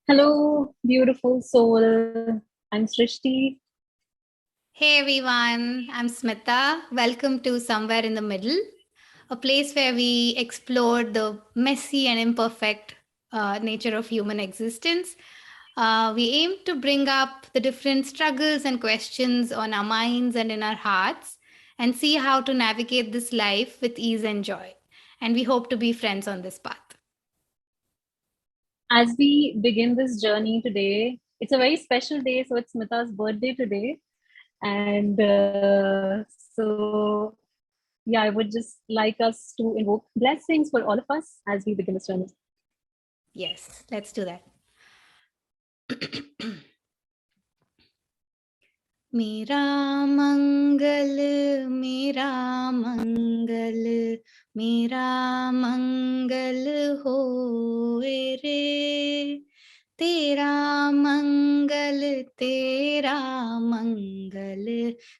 Hello, beautiful soul. I'm Srishti. Hey everyone, I'm Smita. Welcome to Somewhere in the Middle, a place where we explore the messy and imperfect nature of human existence. We aim to bring up the different struggles and questions on our minds and in our hearts and see how to navigate this life with ease and joy. And we hope to be friends on this path. As we begin this journey today, it's a very special day. So it's Smita's birthday today. And yeah, I would just like us to invoke blessings for all of us as we begin this journey. Yes, let's do that. मेरा मंगल मेरा मंगल मेरा मंगल होए रे तेरा मंगल तेरा मंगल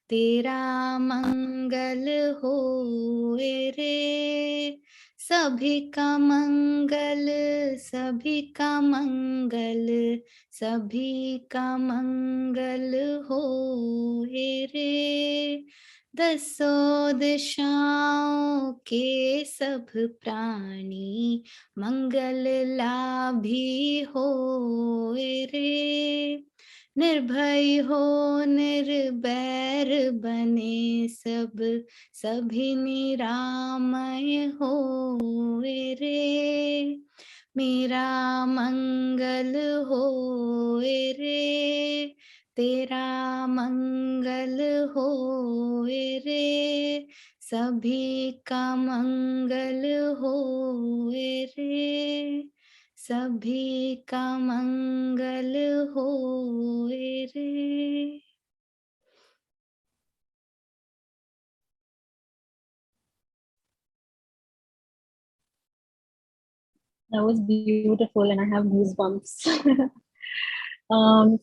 तेरा मंगल होए रे सभी का मंगल सभी का मंगल सभी का मंगल हो रे दसों दिशाओं के सब प्राणी मंगल लाभी हो रे निर्भय हो निर्बैर बने सब सभी निरामय हो रे मेरा मंगल होए रे तेरा मंगल होए रे सभी का मंगल होए रे सभी का मंगल होए रे. That was beautiful, and I have goosebumps.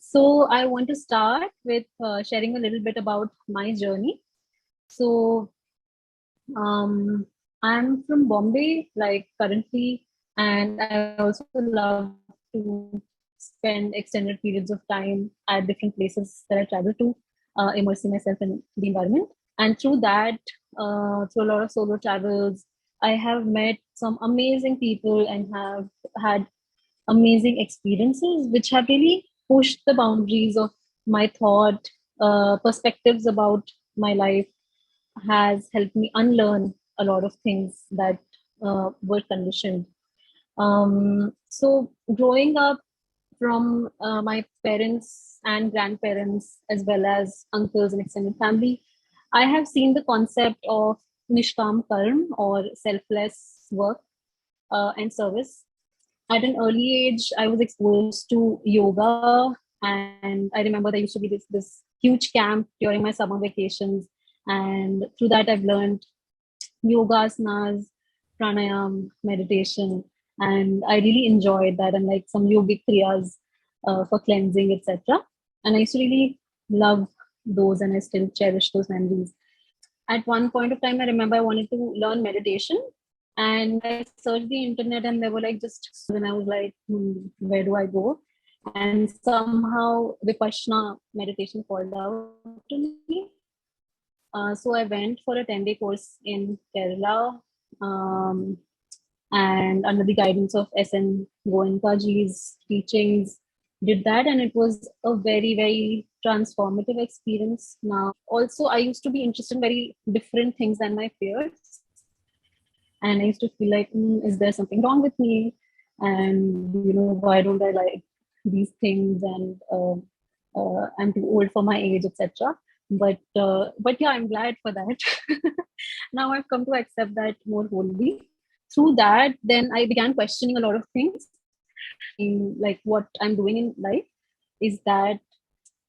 So I want to start with sharing a little bit about my journey. So I'm from Bombay, like currently, and I also love to spend extended periods of time at different places that I travel to, immersing myself in the environment. And through that, through a lot of solo travels, I have met some amazing people and have had amazing experiences, which have really pushed the boundaries of my thought, perspectives about my life, has helped me unlearn a lot of things that were conditioned. So, growing up from my parents and grandparents, as well as uncles and extended family, I have seen the concept of Nishkam Karm or selfless work and service. At an early age, I was exposed to yoga, and I remember there used to be this huge camp during my summer vacations, and through that I've learned yoga asanas, pranayam, meditation, and I really enjoyed that, and like some yogic kriyas for cleansing, etc. And I used to really love those, and I still cherish those memories. At one point of time, I remember I wanted to learn meditation, and I searched the internet, and there were like just and I was like, where do I go? And somehow Vipassana meditation called out to me. So I went for a 10-day course in Kerala, um, and under the guidance of SN Goenkaji's teachings, did that, and it was a very, very transformative experience. Now, also, I used to be interested in very different things than my peers, and I used to feel like, is there something wrong with me? And why don't I like these things? And I'm too old for my age, etc. But yeah, I'm glad for that. Now I've come to accept that more wholly. Through that, then I began questioning a lot of things, like what I'm doing in life. Is that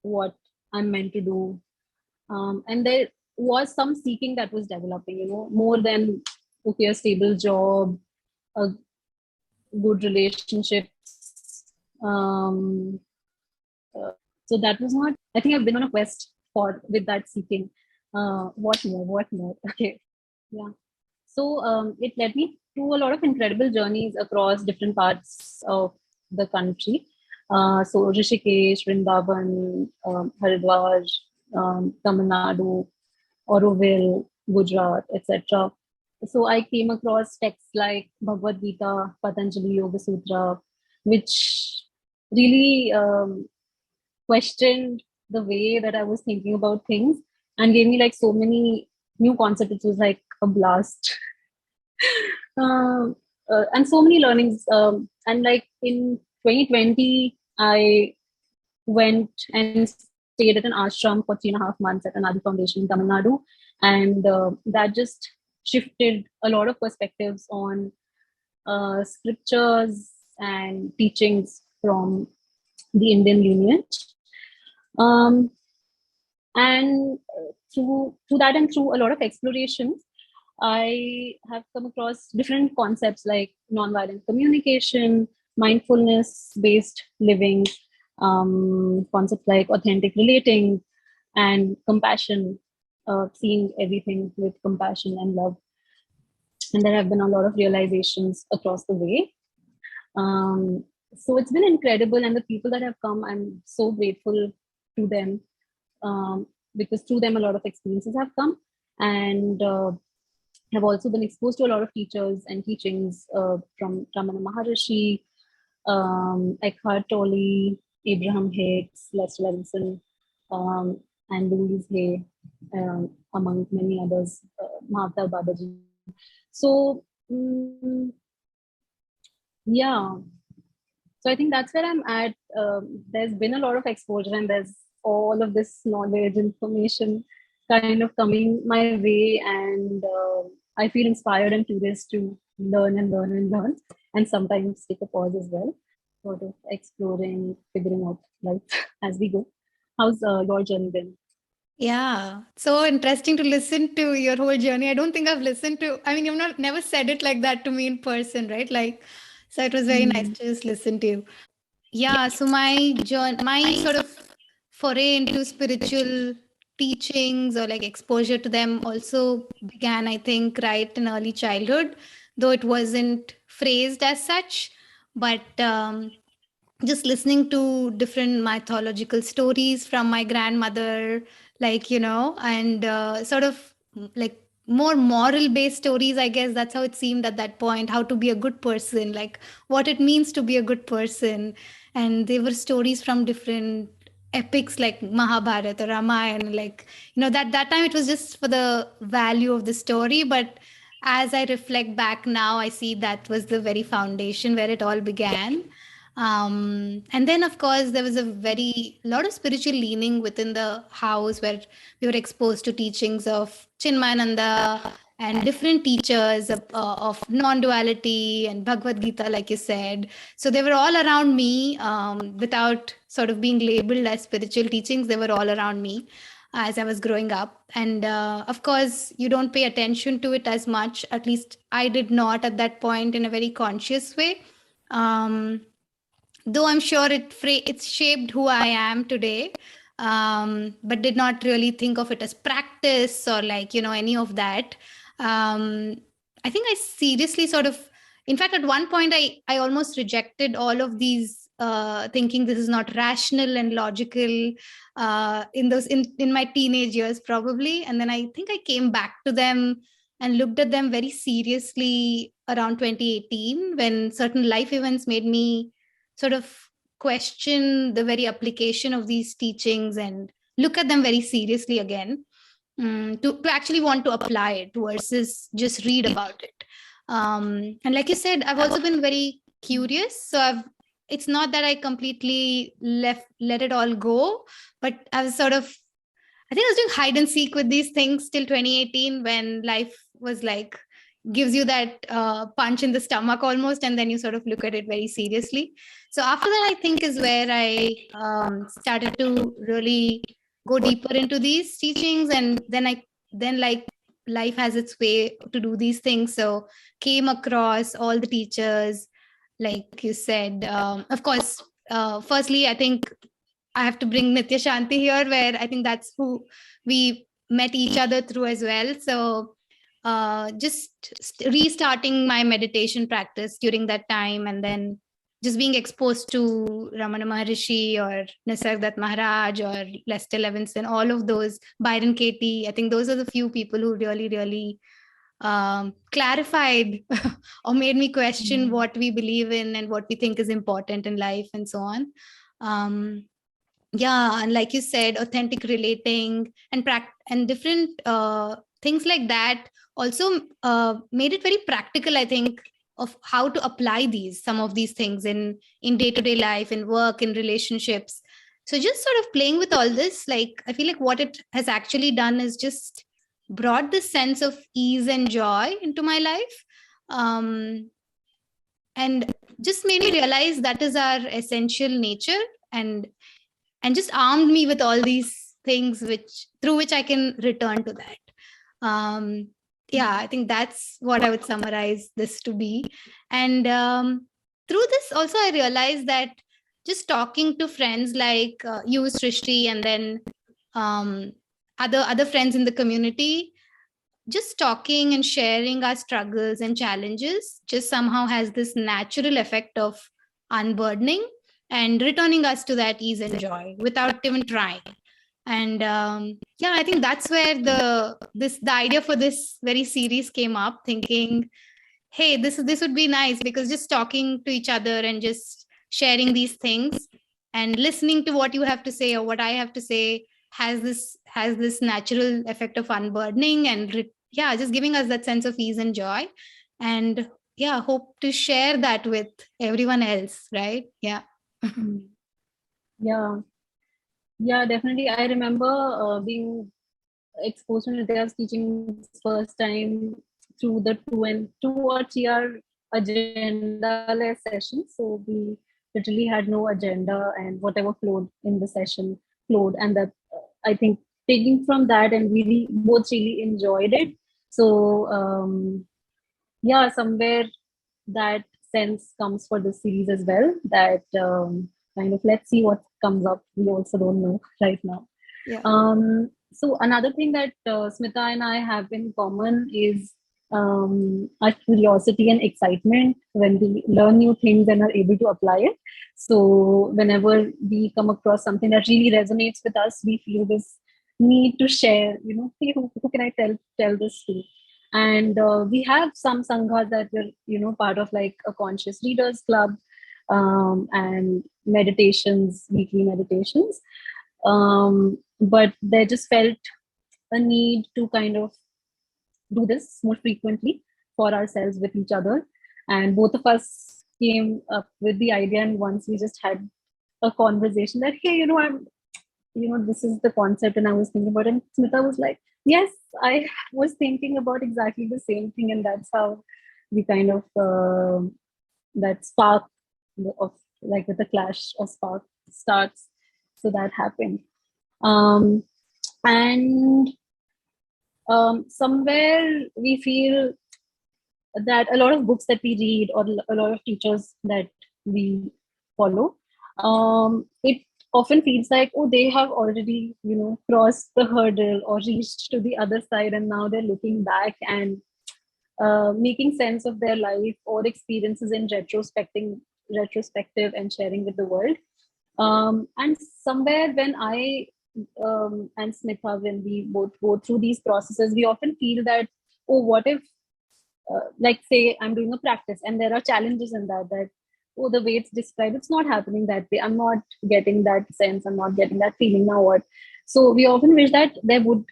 what I'm meant to do? And there was some seeking that was developing, more than okay, a stable job, a good relationships. So that was not. I think I've been on a quest for with that seeking. What more? What more? Okay, yeah. So it led me to a lot of incredible journeys across different parts of the country. So Rishikesh, Vrindavan, Haridwar, Tamil Nadu, Auroville, Gujarat, etc. So I came across texts like Bhagavad Gita, Patanjali Yoga Sutra, which really questioned the way that I was thinking about things and gave me like so many new concepts. It was like a blast. Um, and so many learnings. And like in 2020, I went and stayed at an ashram for 3.5 months at an Adi Foundation in Tamil Nadu. And that just shifted a lot of perspectives on scriptures and teachings from the Indian lineage. Um, and through that and through a lot of explorations, I have come across different concepts like nonviolent communication, mindfulness based living, concepts like authentic relating, and compassion, seeing everything with compassion and love. And there have been a lot of realizations across the way. So it's been incredible. And the people that have come, I'm so grateful to them, because through them, a lot of experiences have come. And have also been exposed to a lot of teachers and teachings from Ramana Maharishi, Eckhart Tolle, Abraham Hicks, Lester Levinson, and Louise Hay, among many others, Mahavtar Babaji. So, yeah. So I think that's where I'm at. There's been a lot of exposure, and there's all of this knowledge, information kind of coming my way, and I feel inspired and curious to learn and learn and learn, and sometimes take a pause as well, sort of exploring, figuring out life as we go. How's your journey been? Yeah, so interesting to listen to your whole journey. I don't think I've listened to, I mean, you've not never said it like that to me in person, right? Like, so it was very nice to just listen to you. Yeah, so my journey, my sort of foray into spiritual teachings or like exposure to them also began, I think, right in early childhood, though it wasn't phrased as such. But just listening to different mythological stories from my grandmother, like, and sort of like more moral based stories, I guess that's how it seemed at that point, how to be a good person, like what it means to be a good person. And they were stories from different epics like Mahabharata or Ramayana, like, that time it was just for the value of the story. But as I reflect back now, I see that was the very foundation where it all began. And then, of course, there was a very lot of spiritual leaning within the house where we were exposed to teachings of Chinmayananda and different teachers of non-duality and Bhagavad Gita, like you said. So they were all around me, without sort of being labeled as spiritual teachings. They were all around me as I was growing up. And of course, you don't pay attention to it as much. At least I did not at that point in a very conscious way. Though I'm sure it's shaped who I am today, but did not really think of it as practice or like, any of that. I think I seriously sort of, in fact, at one point, I almost rejected all of these, thinking this is not rational and logical, in my teenage years, probably. And then I think I came back to them and looked at them very seriously around 2018 when certain life events made me sort of question the very application of these teachings and look at them very seriously again, to actually want to apply it versus just read about it. And like you said, I've also been very curious. So it's not that I completely let it all go, but I was sort of, I think I was doing hide and seek with these things till 2018 when life was like, gives you that punch in the stomach almost, and then you sort of look at it very seriously. So after that, I think is where I started to really go deeper into these teachings, and then like life has its way to do these things. So came across all the teachers, like you said. Of course, firstly, I think I have to bring Nitya Shanti here, where I think that's who we met each other through as well. So just restarting my meditation practice during that time, and then just being exposed to Ramana Maharishi or Nisargadatta Maharaj or Lester Levinson, all of those, Byron Katie, I think those are the few people who really, really clarified or made me question what we believe in and what we think is important in life and so on. Yeah, and like you said, authentic relating and different things like that also made it very practical, I think, of how to apply some of these things in day-to-day life, in work, in relationships. So just sort of playing with all this, like I feel like what it has actually done is just brought this sense of ease and joy into my life, and just made me realize that is our essential nature, and just armed me with all these things through which I can return to that. Yeah, I think that's what I would summarize this to be. And through this also I realized that just talking to friends like you, Srishti, and then other friends in the community, just talking and sharing our struggles and challenges just somehow has this natural effect of unburdening and returning us to that ease and joy without even trying. And yeah, I think that's where the idea for this very series came up, thinking, hey, this would be nice, because just talking to each other and just sharing these things and listening to what you have to say or what I have to say has this natural effect of unburdening and yeah, just giving us that sense of ease and joy. And yeah, hope to share that with everyone else, right? Yeah. Yeah, definitely. I remember being exposed to Nitya's teaching first time through the 2 or 3 hour agenda-less session. So we literally had no agenda, and whatever flowed in the session flowed. And that I think taking from that, and we both really enjoyed it. So yeah, somewhere that sense comes for this series as well. That kind of, let's see what comes up. We also don't know right now. Yeah. So another thing that Smita and I have in common is our curiosity and excitement when we learn new things and are able to apply it. So whenever we come across something that really resonates with us, we feel this need to share. Hey, who can I tell this to? And we have some sanghas that we're part of, like a conscious readers club, and weekly meditations. But they just felt a need to kind of do this more frequently for ourselves with each other. And both of us came up with the idea, and once we just had a conversation that, hey, this is the concept, and I was thinking about it. And Smita was like, yes, I was thinking about exactly the same thing. And that's how we kind of, that spark of, like, with the clash of spark starts. So that happened. And somewhere we feel that a lot of books that we read, or a lot of teachers that we follow, it often feels like, oh, they have already crossed the hurdle or reached to the other side, and now they're looking back and making sense of their life or experiences in retrospective and sharing with the world. And somewhere when I and Smitha, when we both go through these processes, we often feel that, oh, what if, like, say I'm doing a practice and there are challenges in that, oh, the way it's described, it's not happening that way. I'm not getting that sense. I'm not getting that feeling. Now what? So we often wish that there would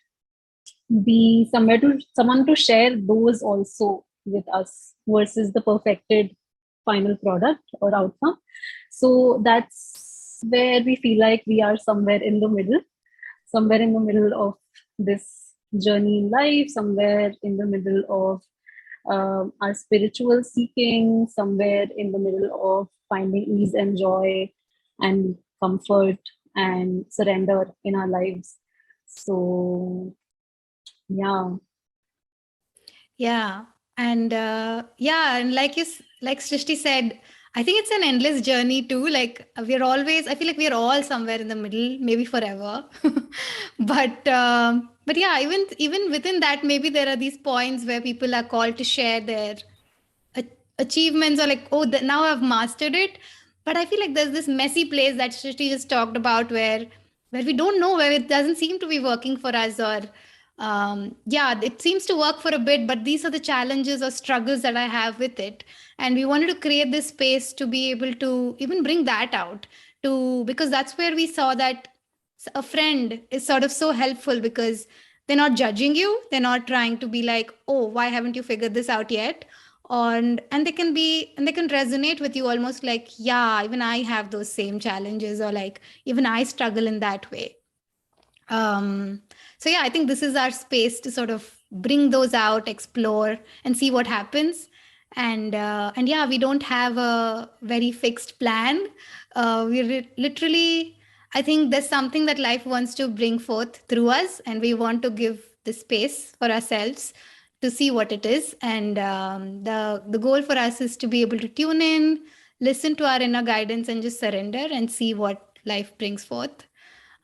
be someone to share those also with us, versus the perfected final product or outcome. So that's where we feel like we are somewhere in the middle of this journey in life, somewhere in the middle of our spiritual seeking, somewhere in the middle of finding ease and joy and comfort and surrender in our lives. So yeah. And and like Srishti said, I think it's an endless journey too. Like I feel like we're all somewhere in the middle, maybe forever. but yeah, even within that, maybe there are these points where people are called to share their achievements or like, oh, now I've mastered it. But I feel like there's this messy place that Srishti just talked about where we don't know, where it doesn't seem to be working for us, or yeah, it seems to work for a bit, but these are the challenges or struggles that I have with it. And we wanted to create this space to be able to even bring that out, to because that's where we saw that a friend is sort of so helpful, because they're not judging you, they're not trying to be like, oh, why haven't you figured this out yet? And they can be, and they can resonate with you almost like, yeah, even I have those same challenges, or like even I struggle in that way. So yeah, I think this is our space to sort of bring those out, explore, and see what happens. And yeah, we don't have a very fixed plan. Literally, I think there's something that life wants to bring forth through us, and we want to give the space for ourselves to see what it is. And the goal for us is to be able to tune in, listen to our inner guidance, and just surrender and see what life brings forth.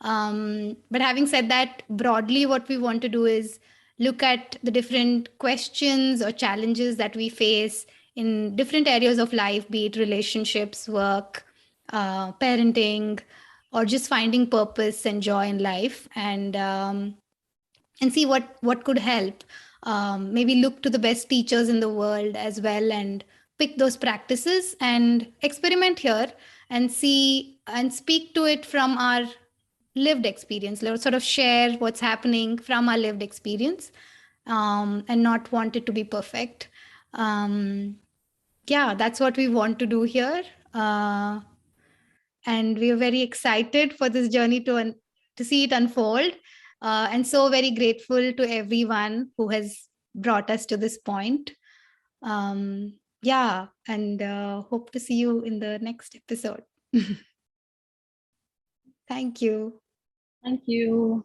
But having said that, broadly, what we want to do is look at the different questions or challenges that we face in different areas of life, be it relationships, work, parenting, or just finding purpose and joy in life, and see what could help. Maybe look to the best teachers in the world as well, and pick those practices and experiment here, and see and speak to it from our lived experience, sort of share what's happening from our lived experience, and not want it to be perfect. Yeah, that's what we want to do here. And we are very excited for this journey to see it unfold, and so very grateful to everyone who has brought us to this point. Yeah, and hope to see you in the next episode. Thank you. Thank you.